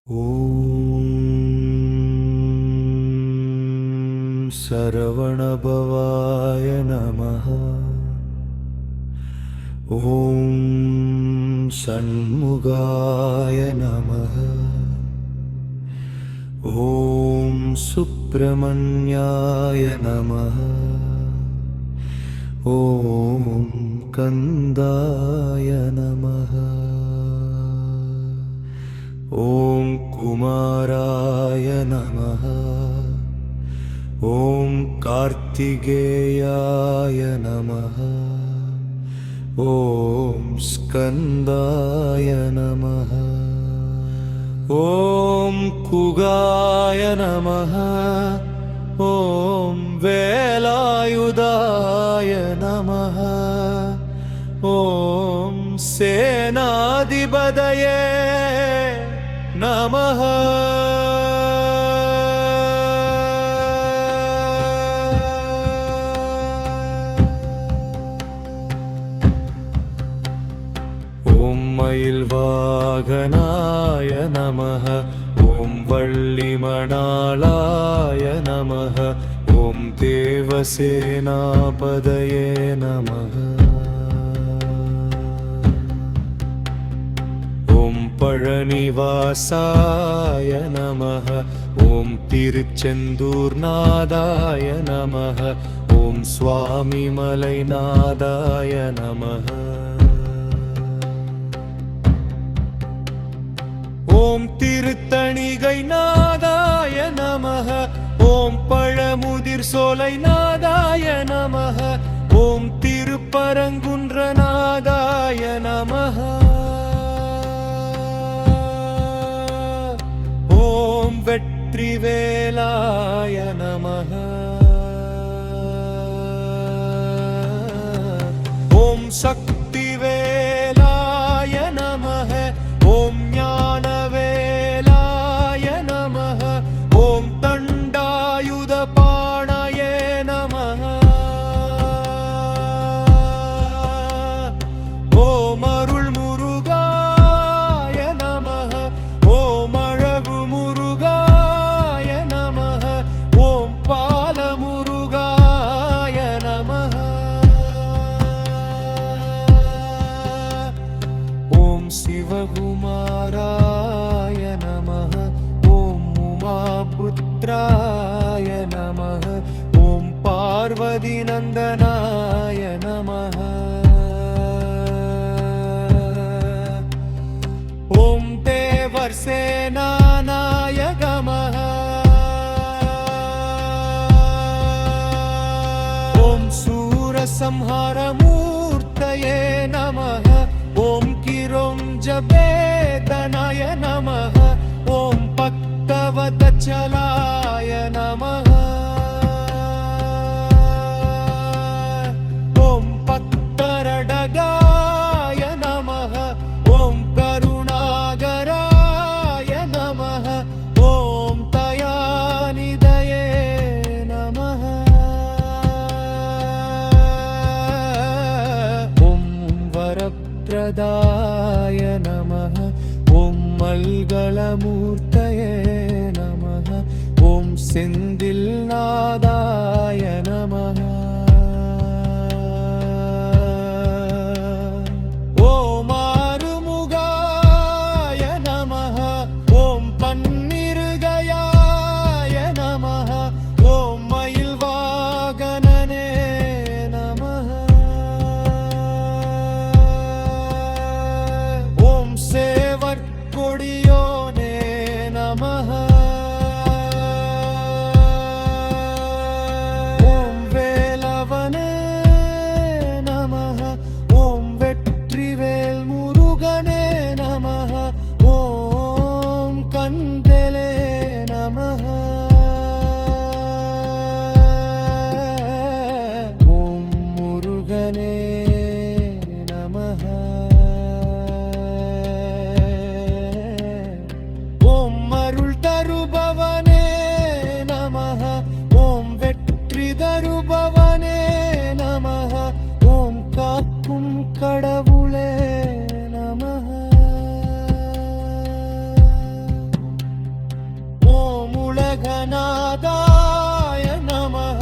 ॐ सरवणभवाय नमः। ॐ षण्मुगाय नमः। ॐ सुब्रह्मण्याय नमः। ॐ कंदाय नमः। ॐ कुमाराय नमः। ॐ कार्तिकेयाय नमः। ॐ स्कन्दाय नमः। ॐ कुगाय नमः। ॐ वेलायुधाय नमः। ॐ सेनाधिपतये नमः। ॐ मयिल्वाहनाय नमः। ॐ वल्लिमणालाय नमः। ॐ देवसेनापतये नमः। पழनिवासाय नमः। ॐ तिरुचेन्दूर्नाथाय नमः। ॐ स्वामिमलैनाथाय नमः। ॐ तिरुत्तणिगैनाथाय नमः। ॐ पழமுதிர்சோலைநாதாய नमः। ॐ तिरुपरங்குன்றनाथाय नमः। ॐ வெற்றிவேலாய नमः। ॐ शक्तिवेलाय नमः। ॐ ज्ञानवेलाय नमः। ॐ दण्डायुधपाणये नमः। ॐ अरुள்முருகாய नमः। ॐ अழகுமுருகாய नमः। ॐ பாலமுருகாய नमः। ॐ शिवकुमाराय नमः। ॐ उमापुत्राय नमः। ॐ पार्वतीनन्दनाय नमः। ॐ देवर्सेनानायकमः। ॐ शूरसंहारमूर्तये नमः। ॐ किरञ्जवेदनाय नमः। ॐ भक्तवत्सलाय नमः। ॐ भक्तरडगाय नमः। ॐ करुणागराय नमः। ॐ दयानिधये नमः। ॐ वरप्रदाय नमः। ॐ मङ्गलमूर्तये नमः। ॐ सेन्दिल्नादाय नमः। ॐ आरुमुगाय नमः। ॐ पन्निरुगयाय नमः। ॐ मयिल्वाहनने नमः। ॐ सेवर्कोडियोने नमः। மேகநாதாய நமः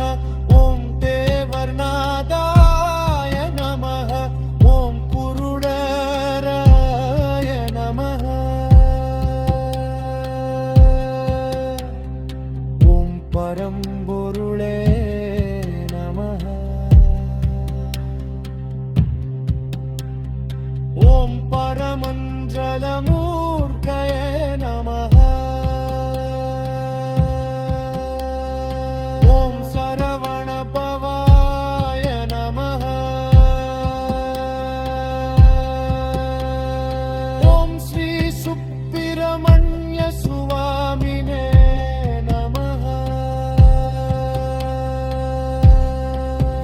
ஓம் தேவர்நாதாய நமः ஓம் குருடராய நமः ஓம் பரம்பொருளே நமः ஓம் பரமஞ்சலமூர்த்தயே நமः ஓம் சரவணபவாய நமः ஓம் ஸ்ரீ சுப்பிரமணிய சுவாமினே நமः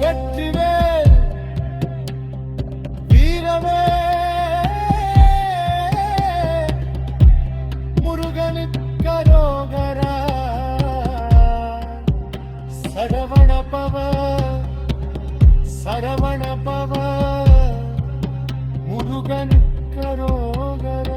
வெற்றிவேல் வீரவே முருகனுக்கரோகரா சரவணபவ முருகனுக்கரோகரா